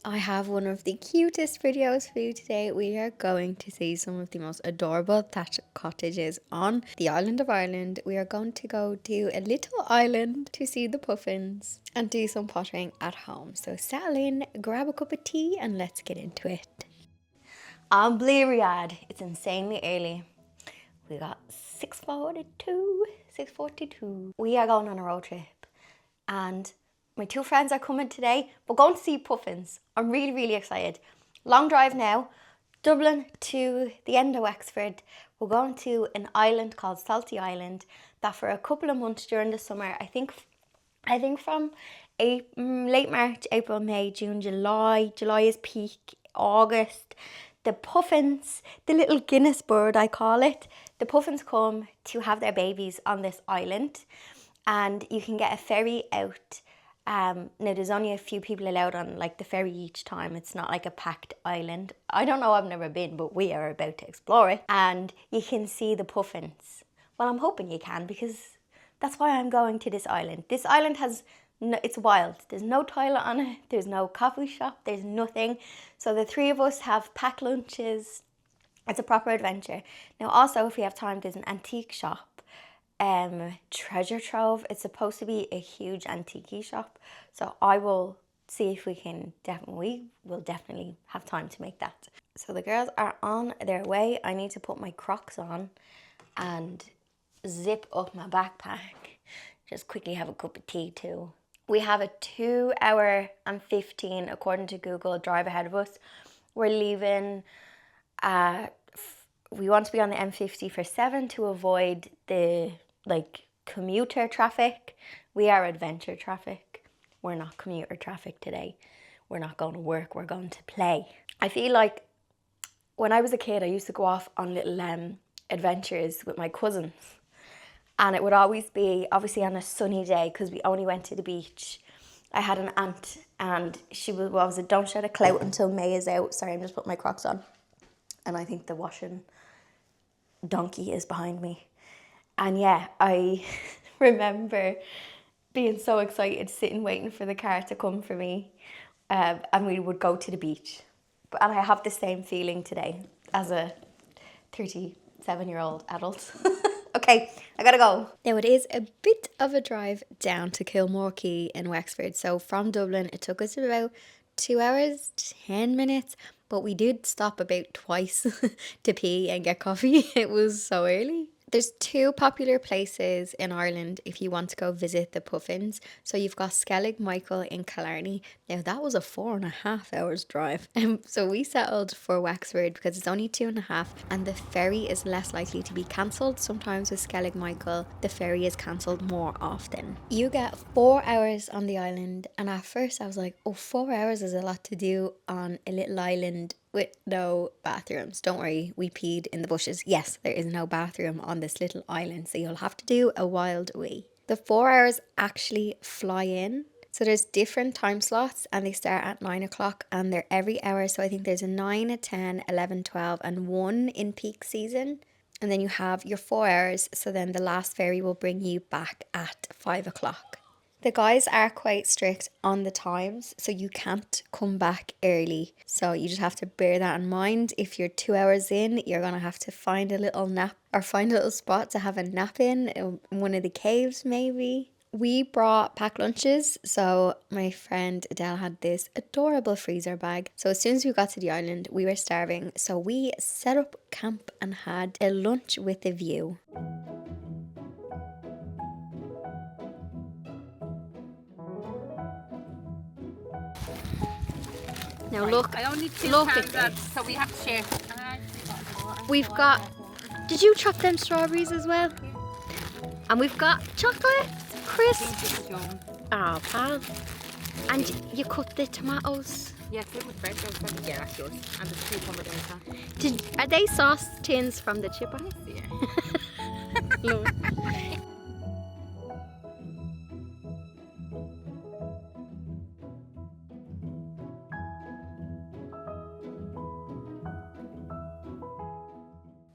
I have one of the cutest videos for you today. We are going to see some of the most adorable thatched cottages on the island of Ireland. We are going to go to a little island to see the puffins and do some pottering at home. So settle in, grab a cup of tea and let's get into it. I'm bleary-eyed. It's insanely early. We got 6:42. We are going on a road trip and my two friends are coming today. We're going to see puffins. I'm really, really excited. Long drive now, Dublin to the end of Wexford. We're going to an island called Saltee Island that for a couple of months during the summer, I think from late March, April, May, June, July is peak, August. The puffins, the little Guinness bird I call it, the puffins come to have their babies on this island and you can get a ferry out. Now there's only a few people allowed on like the ferry each time. It's not like a packed island. I don't know, I've never been, but we are about to explore it. And you can see the puffins. Well, I'm hoping you can because that's why I'm going to this island. This island has, it's wild. There's no toilet on it. There's no coffee shop. There's nothing. So the three of us have packed lunches. It's a proper adventure. Now also, if we have time, there's an antique shop. Treasure trove. It's supposed to be a huge antique shop. So I will see if we will definitely have time to make that. So the girls are on their way. I need to put my Crocs on and zip up my backpack. Just quickly have a cup of tea too. We have a 2 hour and 15, according to Google, drive ahead of us. We're leaving, we want to be on the M50 for 7 to avoid the commuter traffic. We are adventure traffic. We're not commuter traffic today. We're not going to work, we're going to play. I feel like when I was a kid, I used to go off on little adventures with my cousins. And it would always be, obviously on a sunny day, because we only went to the beach. I had an aunt and she was it, don't shed a clout until May is out. Sorry, I'm just putting my Crocs on. And I think the washing donkey is behind me. And yeah, I remember being so excited, sitting waiting for the car to come for me. And we would go to the beach. And I have the same feeling today as a 37-year-old adult. Okay, I gotta go. Now it is a bit of a drive down to Kilmore Quay in Wexford. So from Dublin, it took us about 2 hours, 10 minutes. But we did stop about twice to pee and get coffee. It was so early. There's two popular places in Ireland if you want to go visit the puffins. So you've got Skellig Michael in Killarney. Now that was a 4.5 hours drive. So we settled for Wexford because it's only 2.5 and the ferry is less likely to be cancelled. Sometimes with Skellig Michael, the ferry is cancelled more often. You get 4 hours on the island and at first I was like, oh, 4 hours is a lot to do on a little island with no bathrooms. Don't worry, we peed in the bushes. Yes, there is no bathroom on this little island, so you'll have to do a wild wee. The 4 hours actually fly in. So there's different time slots and they start at 9 o'clock and they're every hour. So I think there's a 9, a 10, 11, 12 and 1 in peak season. And then you have your 4 hours. So then the last ferry will bring you back at 5 o'clock. The guys are quite strict on the times, so you can't come back early. So you just have to bear that in mind. If you're 2 hours in, you're going to have to find a little nap or find a little spot to have a nap in one of the caves maybe. We brought packed lunches, so my friend Adele had this adorable freezer bag. So as soon as we got to the island, we were starving. So we set up camp and had a lunch with a view. Now look, I only look at this. So we have to share. We've got, did you chop them strawberries as well? And we've got chocolate, crisp. Oh, pal. And you cut the tomatoes. Yeah, food with bread. Yeah, that's yours. And the cucumber down there. Are they sauce tins from the chipper? Yeah. Love it.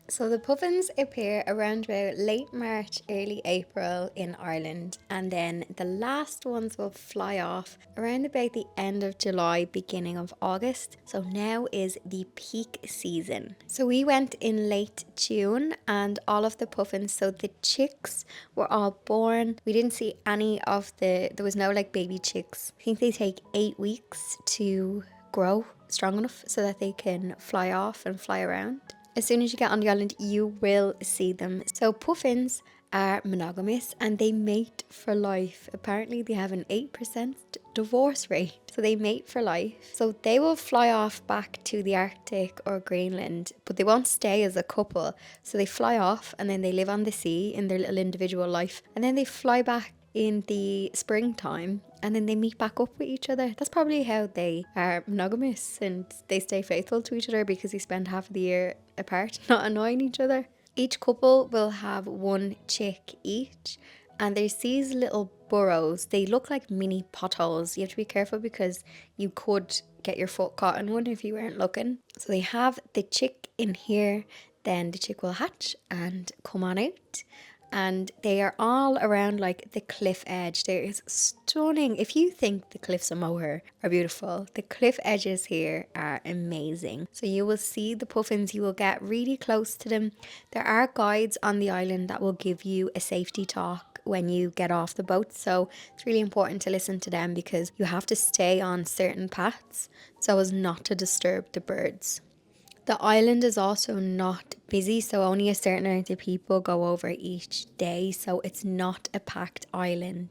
So the puffins appear around about late March, early April in Ireland, and then the last ones will fly off around about the end of July, beginning of August. So now is the peak season. So we went in late June, and all of the puffins, so the chicks were all born. We didn't see any of there was no like baby chicks. I think they take 8 weeks to grow strong enough so that they can fly off and fly around. As soon as you get on the island, you will see them. So puffins are monogamous and they mate for life. Apparently they have an 8% divorce rate. So they mate for life. So they will fly off back to the Arctic or Greenland, but they won't stay as a couple. So they fly off and then they live on the sea in their little individual life. And then they fly back in the springtime and then they meet back up with each other. That's probably how they are monogamous and they stay faithful to each other, because they spend half of the year apart, not annoying each other. Each couple will have one chick each, and there's these little burrows. They look like mini potholes. You have to be careful because you could get your foot caught in one if you weren't looking. So they have the chick in here, then the chick will hatch and come on out. And they are all around like the cliff edge. There is stunning. If you think the cliffs of Moher are beautiful, the cliff edges here are amazing. So you will see the puffins, you will get really close to them. There are guides on the island that will give you a safety talk when you get off the boat. So it's really important to listen to them, because you have to stay on certain paths so as not to disturb the birds. The island is also not busy, so only a certain amount of people go over each day, so it's not a packed island.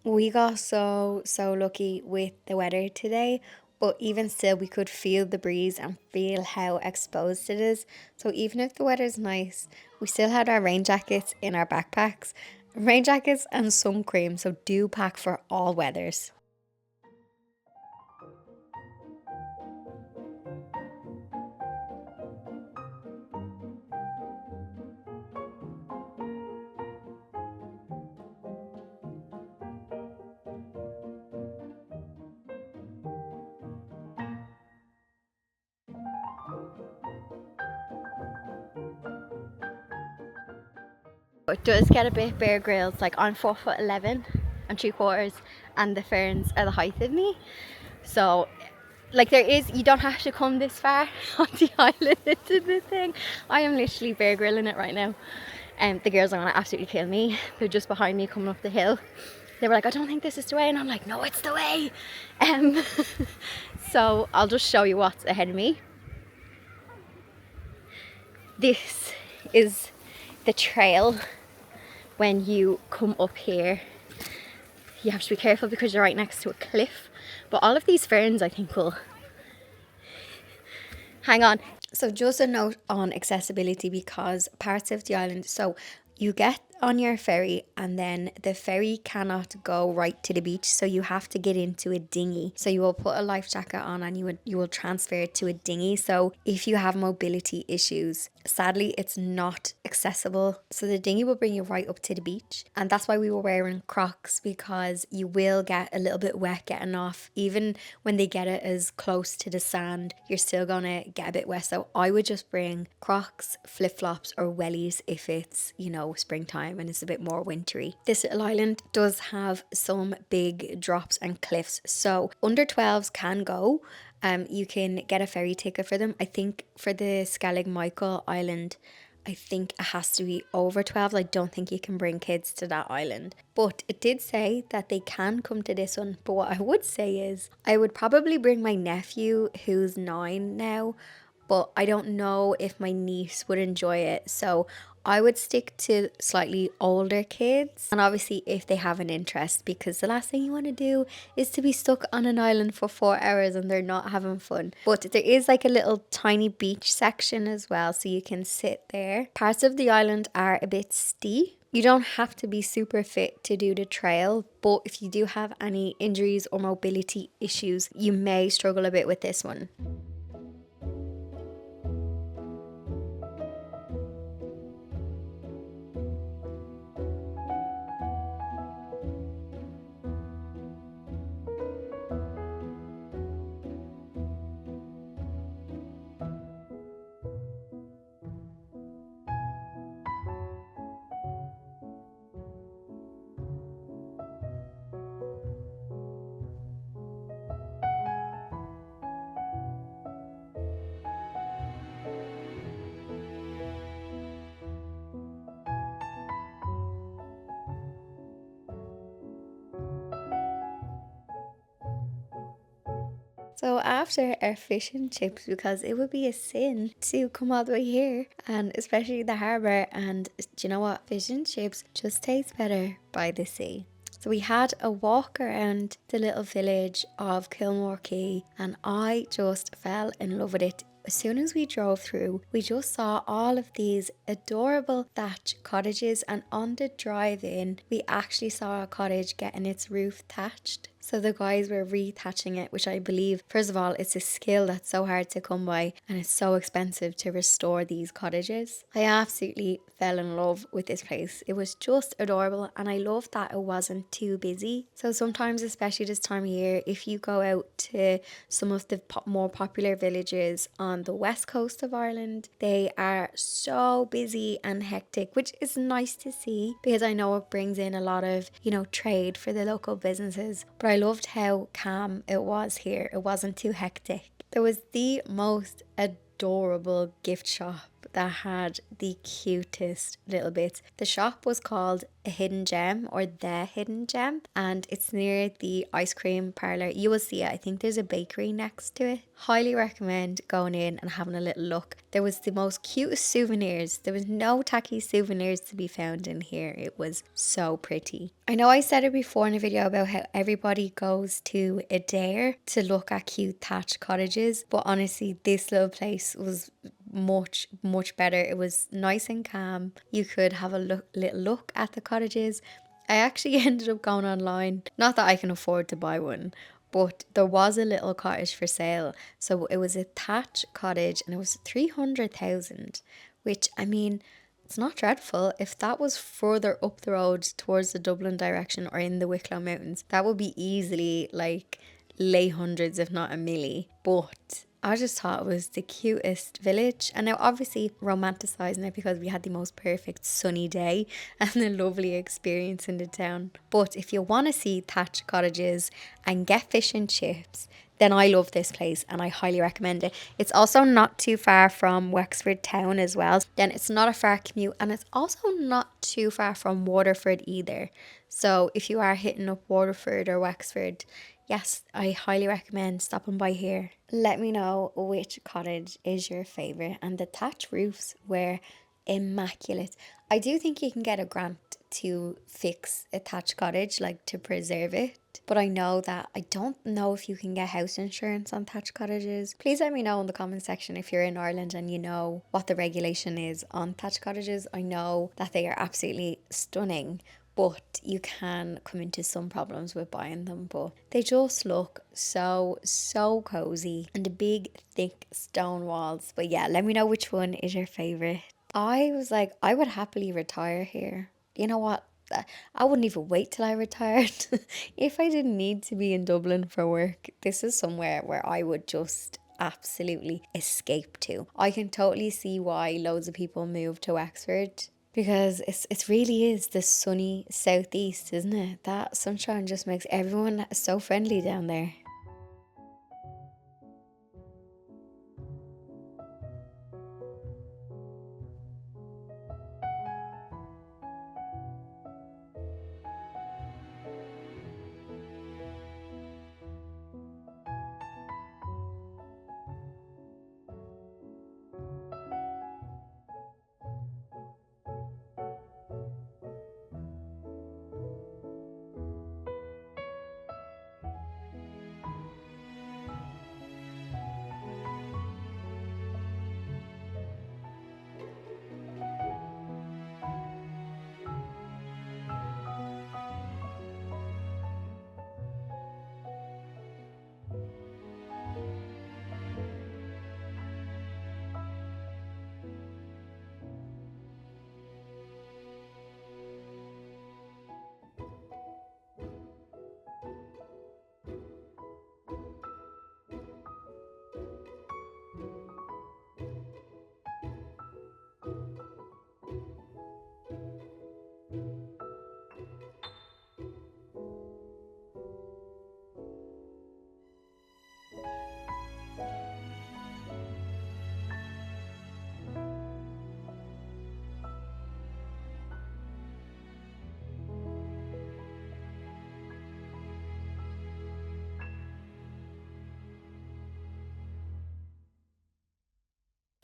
We got so lucky with the weather today, but even still we could feel the breeze and feel how exposed it is. So even if the weather's nice, we still had our rain jackets in our backpacks. Rain jackets and sun cream, so do pack for all weathers. It does get a bit Bear Grylls. Like, I'm 4'11" and 3/4, and the ferns are the height of me. So like, you don't have to come this far on the island into the thing. I am literally Bear Grylling it right now. And the girls are gonna absolutely kill me. They're just behind me coming up the hill. They were like, I don't think this is the way, and I'm like, no, it's the way. So I'll just show you what's ahead of me. This is the trail. When you come up here, you have to be careful because you're right next to a cliff, but all of these ferns I think will hang on. So just a note on accessibility, because parts of the island, so you get on your ferry and then the ferry cannot go right to the beach, so you have to get into a dinghy. So you will put a life jacket on and you will transfer it to a dinghy. So if you have mobility issues, sadly it's not accessible, so the dinghy will bring you right up to the beach. And that's why we were wearing Crocs, because you will get a little bit wet getting off. Even when they get it as close to the sand, you're still gonna get a bit wet. So I would just bring Crocs, flip-flops or wellies if it's, you know, springtime and it's a bit more wintry. This little island does have some big drops and cliffs, so under 12s can go. You can get a ferry ticket for them. I think for the Skellig Michael Island, I think it has to be over 12. I don't think you can bring kids to that island. But it did say that they can come to this one. But what I would say is I would probably bring my nephew, who's 9 now, but I don't know if my niece would enjoy it. So I would stick to slightly older kids, and obviously if they have an interest, because the last thing you want to do is to be stuck on an island for 4 hours and they're not having fun. But there is like a little tiny beach section as well, so you can sit there. Parts of the island are a bit steep. You don't have to be super fit to do the trail, but if you do have any injuries or mobility issues, you may struggle a bit with this one. So after our fish and chips, because it would be a sin to come all the way here, and especially the harbour, and do you know what? Fish and chips just taste better by the sea. So we had a walk around the little village of Kilmore Quay, and I just fell in love with it. As soon as we drove through, we just saw all of these adorable thatched cottages, and on the drive in, we actually saw a cottage getting its roof thatched. So the guys were rethatching it, which I believe, first of all, it's a skill that's so hard to come by, and it's so expensive to restore these cottages. I absolutely fell in love with this place. It was just adorable, and I loved that it wasn't too busy. So sometimes, especially this time of year, if you go out to some of the more popular villages on the west coast of Ireland, they are so busy and hectic, which is nice to see because I know it brings in a lot of, trade for the local businesses. But I loved how calm it was here. It wasn't too hectic. There was the most adorable gift shop that had the cutest little bits. The shop was called A Hidden Gem, or The Hidden Gem, and it's near the ice cream parlour. You will see it. I think there's a bakery next to it. Highly recommend going in and having a little look. There was the most cutest souvenirs. There was no tacky souvenirs to be found in here. It was so pretty. I know I said it before in a video about how everybody goes to Adair to look at cute thatched cottages, but honestly this little place was much better. It was nice and calm. You could have a little look at the cottages. I actually ended up going online, not that I can afford to buy one, but there was a little cottage for sale. So it was a thatched cottage and it was 300,000, which, I mean, it's not dreadful. If that was further up the road towards the Dublin direction or in the Wicklow Mountains, that would be easily like late hundreds, if not a milli. But I just thought it was the cutest village. And now obviously romanticising it because we had the most perfect sunny day and a lovely experience in the town. But if you want to see thatched cottages and get fish and chips, then I love this place and I highly recommend it. It's also not too far from Wexford town as well. Then it's not a far commute, and it's also not too far from Waterford either. So if you are hitting up Waterford or Wexford, yes, I highly recommend stopping by here. Let me know which cottage is your favourite, and the thatched roofs were immaculate. I do think you can get a grant to fix a thatched cottage, like to preserve it. But I know that I don't know if you can get house insurance on thatched cottages. Please let me know in the comment section if you're in Ireland and you know what the regulation is on thatched cottages. I know that they are absolutely stunning, but you can come into some problems with buying them. But they just look so cozy, and the big thick stone walls. But yeah, let me know which one is your favourite. I was like, I would happily retire here. You know what? I wouldn't even wait till I retired. If I didn't need to be in Dublin for work, this is somewhere where I would just absolutely escape to. I can totally see why loads of people move to Wexford, because it really is the sunny southeast, isn't it? That sunshine just makes everyone so friendly down there.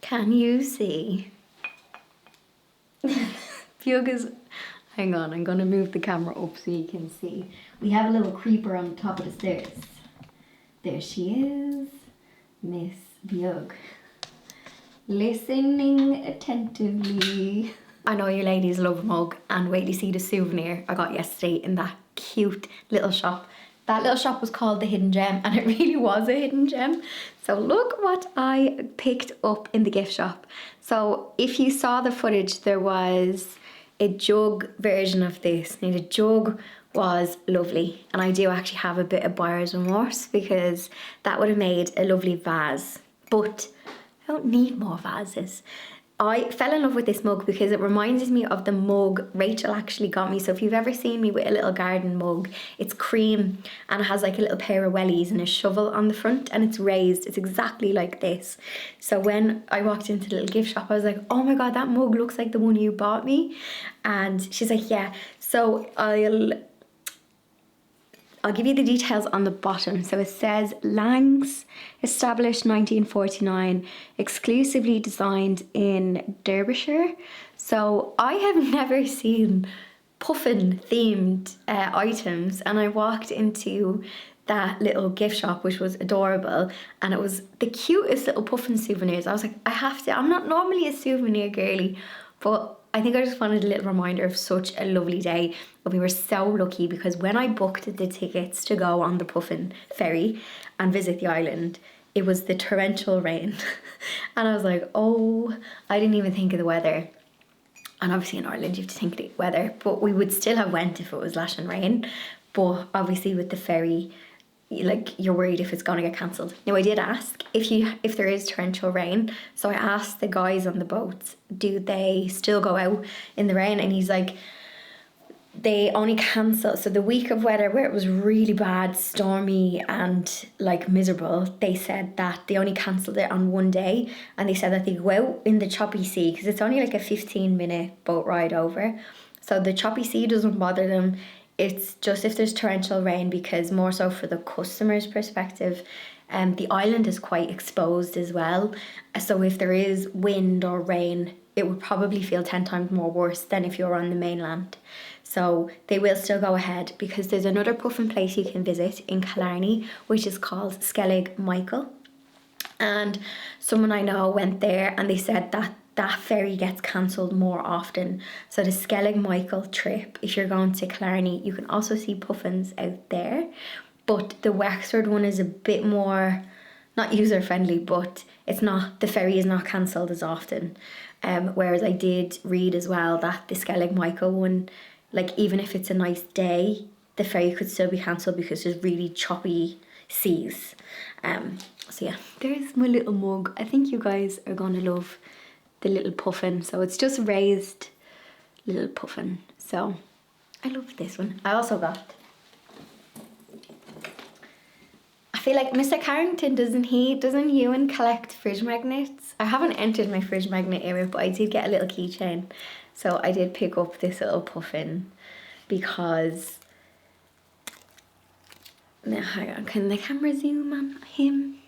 Can you see? Fioga's... Hang on, I'm going to move the camera up so you can see. We have a little creeper on the top of the stairs. There she is, Miss Bjug. Listening attentively. I know you ladies love a mug, and wait till you see the souvenir I got yesterday in that cute little shop. That little shop was called the Hidden Gem, and it really was a hidden gem. So look what I picked up in the gift shop. So if you saw the footage, there was a jug version of this. Now the jug was lovely, and I do actually have a bit of buyer's remorse because that would have made a lovely vase, but I don't need more vases. I fell in love with this mug because it reminds me of the mug Rachel actually got me. So if you've ever seen me with a little garden mug, it's cream and it has like a little pair of wellies and a shovel on the front, and it's raised. It's exactly like this. So when I walked into the little gift shop, I was like, oh my God, that mug looks like the one you bought me. And she's like, yeah. So I'll give you the details on the bottom. So it says Lang's, established 1949, exclusively designed in Derbyshire. So I have never seen puffin themed items, and I walked into that little gift shop, which was adorable, and it was the cutest little puffin souvenirs. I was like, I have to. I'm not normally a souvenir girly, but I think I just wanted a little reminder of such a lovely day. But we were so lucky because when I booked the tickets to go on the Puffin ferry and visit the island, it was the torrential rain. And I was like, oh, I didn't even think of the weather. And obviously in Ireland you have to think of the weather, but we would still have went if it was lashing rain. But obviously with the ferry, like, you're worried if it's going to get cancelled. Now I did ask if there is torrential rain, so I asked the guys on the boats, do they still go out in the rain? And he's like, they only cancel. So the week of weather where it was really bad, stormy and like miserable, they said that they only cancelled it on one day, and they said that they go out in the choppy sea because it's only like a 15-minute boat ride over. So the choppy sea doesn't bother them. It's just if there's torrential rain, because more so for the customer's perspective, the island is quite exposed as well. So if there is wind or rain, it would probably feel 10 times more worse than if you're on the mainland. So they will still go ahead because there's another puffin place you can visit in Killarney, which is called Skellig Michael. And someone I know went there and they said that that ferry gets cancelled more often. So the Skellig Michael trip, if you're going to Killarney, you can also see puffins out there. But the Wexford one is a bit more, not user friendly, but it's not, the ferry is not cancelled as often. Whereas I did read as well that the Skellig Michael one, like even if it's a nice day, the ferry could still be cancelled because there's really choppy seas. So yeah, there's my little mug. I think you guys are going to love the little puffin. So it's just raised little puffin. So I love this one. I also got, I feel like Mr. Carrington, doesn't Ewan collect fridge magnets? I haven't entered my fridge magnet area, but I did get a little keychain. So I did pick up this little puffin because, now hang on, can the camera zoom on him?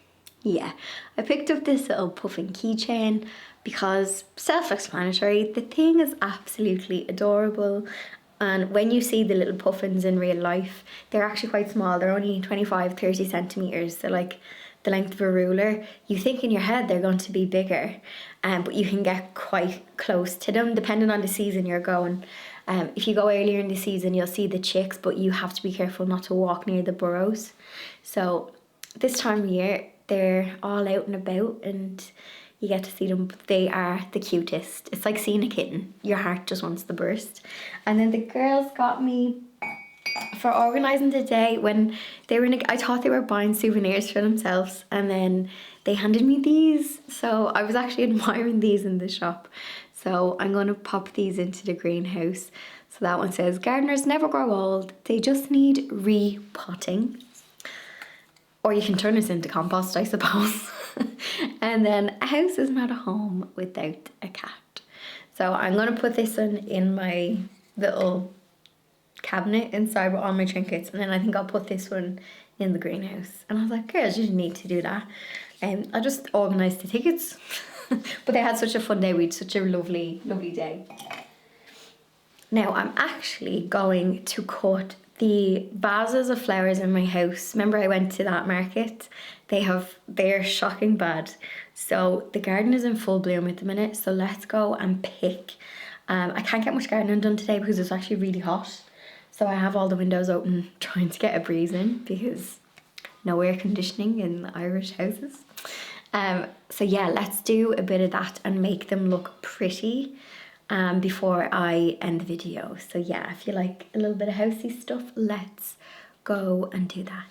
Yeah, I picked up this little puffin keychain because, self-explanatory, the thing is absolutely adorable. And when you see the little puffins in real life, they're actually quite small. They're only 25-30 centimetres. They're like the length of a ruler. You think in your head they're going to be bigger, but you can get quite close to them depending on the season you're going. If you go earlier in the season, you'll see the chicks, but you have to be careful not to walk near the burrows. So this time of year, they're all out and about and you get to see them. They are the cutest. It's like seeing a kitten. Your heart just wants to burst. And then the girls got me, for organising the day, when they were I thought they were buying souvenirs for themselves, and then they handed me these. So I was actually admiring these in the shop. So I'm going to pop these into the greenhouse. So that one says, gardeners never grow old, they just need repotting. Or you can turn this into compost, I suppose. And then, a house is not a home without a cat. So I'm going to put this one in my little cabinet inside with all my trinkets, and then I think I'll put this one in the greenhouse. And I was like, girls, you didn't need to do that. I just organised the tickets. But they had such a fun day. We had such a lovely, lovely day. Now I'm actually going to cut the vases of flowers in my house. Remember I went to that market? They're shocking bad. So the garden is in full bloom at the minute. So let's go and pick. I can't get much gardening done today because it's actually really hot. So I have all the windows open trying to get a breeze in because no air conditioning in Irish houses. So yeah, let's do a bit of that and make them look pretty before I end the video. So yeah, if you like a little bit of housey stuff, let's go and do that.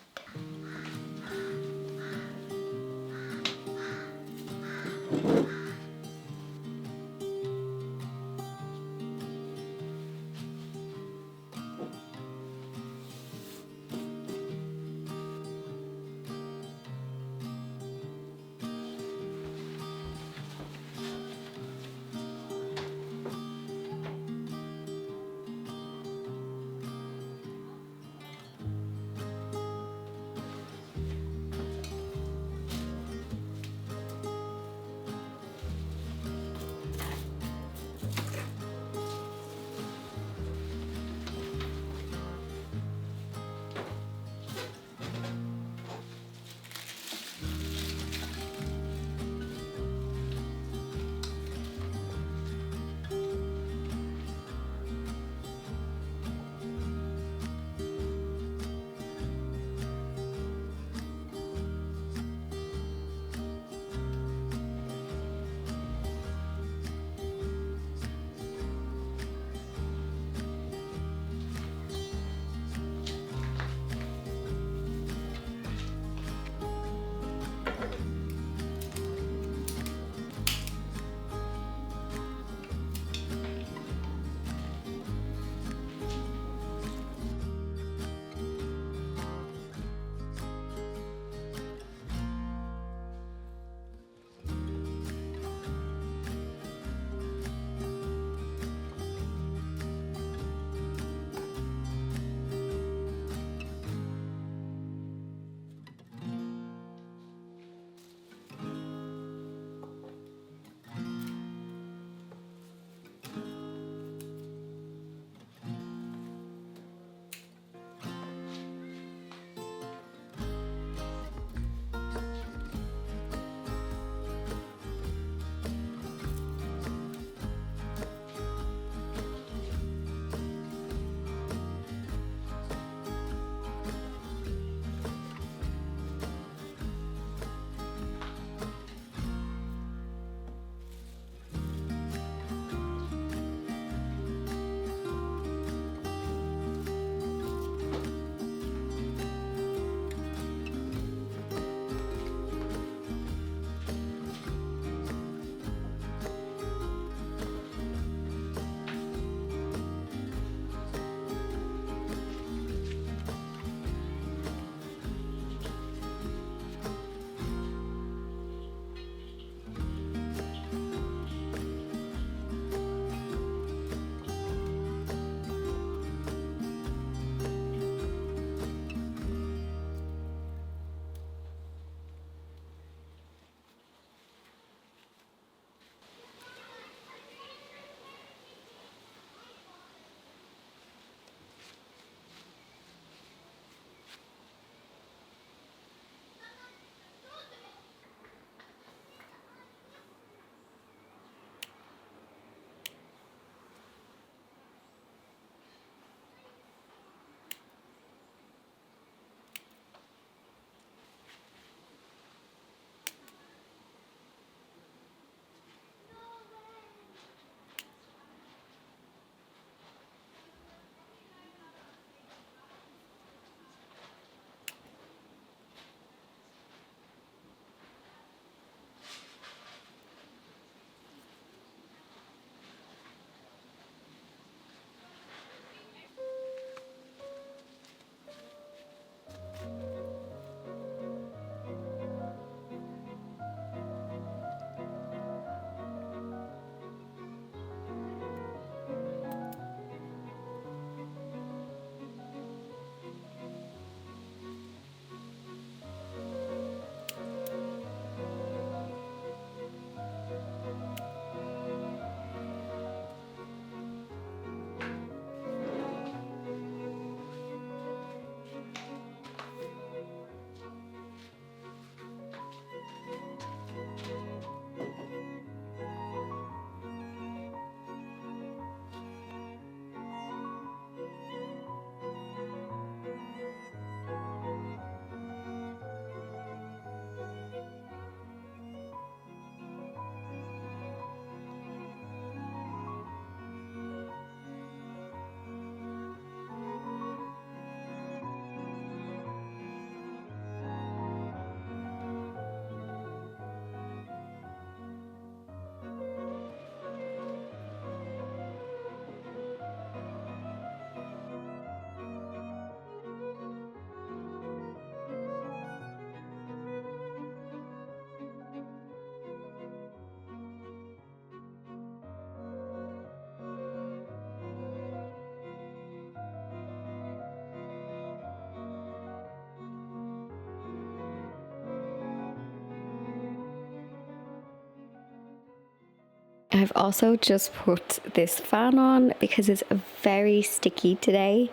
I've also just put this fan on because it's very sticky today,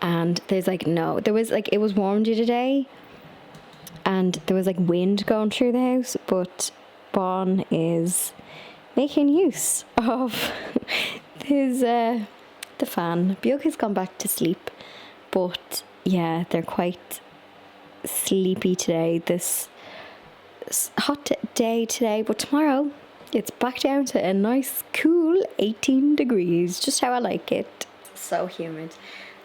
and there's like it was warm today and there was like wind going through the house, but Bon is making use of his the fan. Bjork has gone back to sleep, but yeah, they're quite sleepy today. This hot day today, but tomorrow it's back down to a nice cool 18 degrees, just how I like it. So humid.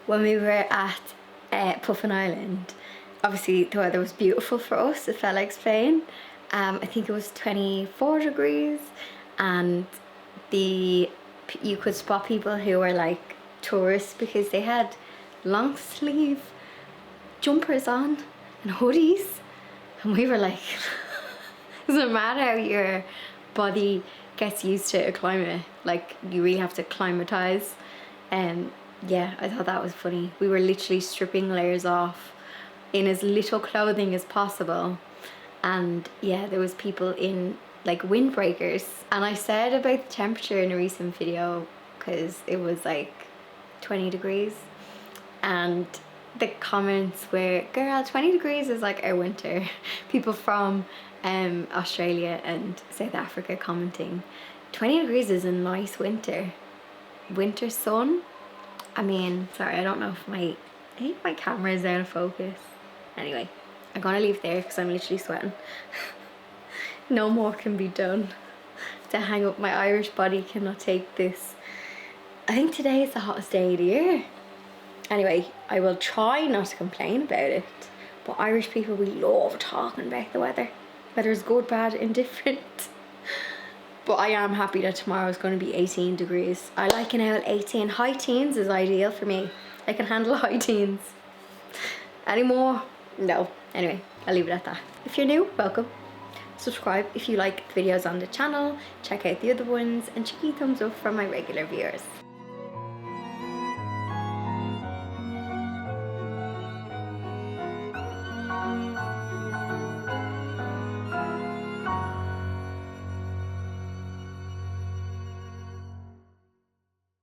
When we were at Puffin Island, obviously the weather was beautiful for us, it felt like Spain. I think it was 24 degrees, and you could spot people who were like tourists because they had long sleeve jumpers on and hoodies, and we were like doesn't matter how your body gets used to a climate, like you really have to acclimatize. Yeah, I thought that was funny. We were literally stripping layers off in as little clothing as possible, and yeah, there was people in like windbreakers. And I said about the temperature in a recent video because it was like 20 degrees, and the comments were, girl, 20 degrees is like our winter. People from Australia and South Africa commenting, 20 degrees is a nice winter sun. I mean, sorry, I don't know if I think my camera is out of focus. Anyway, I'm gonna leave there because I'm literally sweating. No more can be done to hang up. My Irish body cannot take this. I think today is the hottest day of the year. Anyway, I will try not to complain about it, but Irish people, we love talking about the weather. Whether it's good, bad, indifferent. But I am happy that tomorrow is going to be 18 degrees. I like an out 18. High teens is ideal for me. I can handle high teens. Any more? No. Anyway, I'll leave it at that. If you're new, welcome. Subscribe if you like videos on the channel. Check out the other ones, and cheeky thumbs up for my regular viewers.